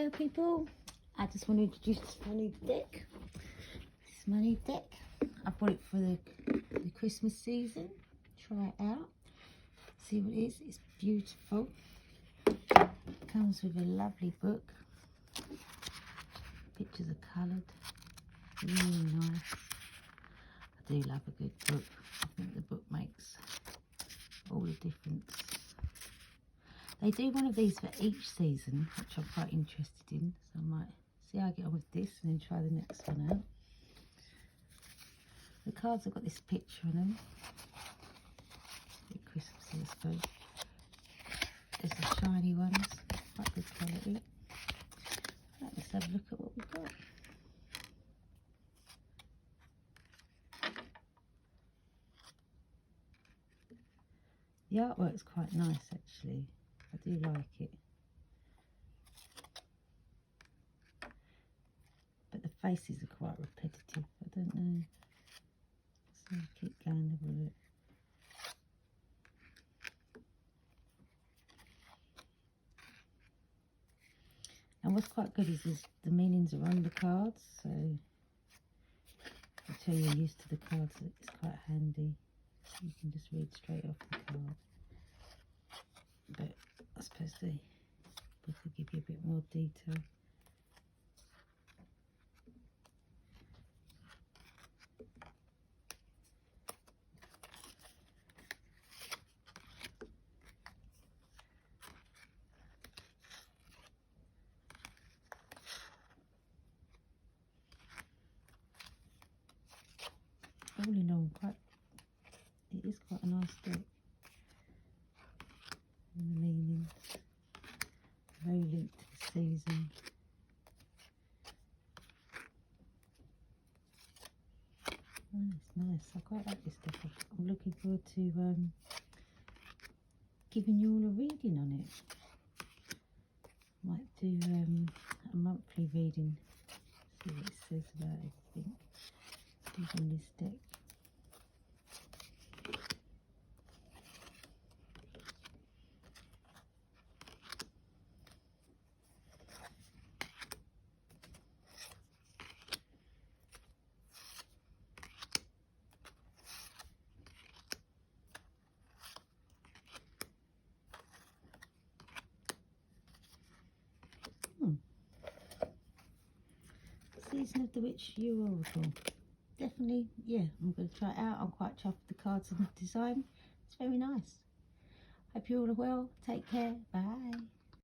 Hello people, I just want to introduce my new deck. This is my new deck. I bought it for the Christmas season. Try it out, see what it is. It's beautiful. Comes with a lovely book. Pictures are coloured, really nice. I do love a good book. I think the book makes all the difference. They do one of these for each season, which I'm quite interested in, so I might see how I get on with this and then try the next one out. The cards have got this picture on them. A bit Christmassy, I suppose. There's the shiny ones, quite good quality. Right, let's have a look at what we've got. The artwork's quite nice actually. I do like it. But the faces are quite repetitive. I don't know. So keep going and have a look. And what's quite good is the meanings are on the cards, so until you're used to the cards, it's quite handy. You can just read straight off the card. But I suppose the book will give you a bit more detail. All in all, it is quite a nice deck. And the meanings, very linked to the season. Oh, it's nice. I quite like this deck. I'm looking forward to giving you all a reading on it. Might do a monthly reading. See what it says about everything. Using this deck. Season of the Witch Yule Oracle. Definitely, yeah, I'm going to try it out. I'm quite chuffed with the cards and the design. It's very nice. Hope you all are well. Take care. Bye.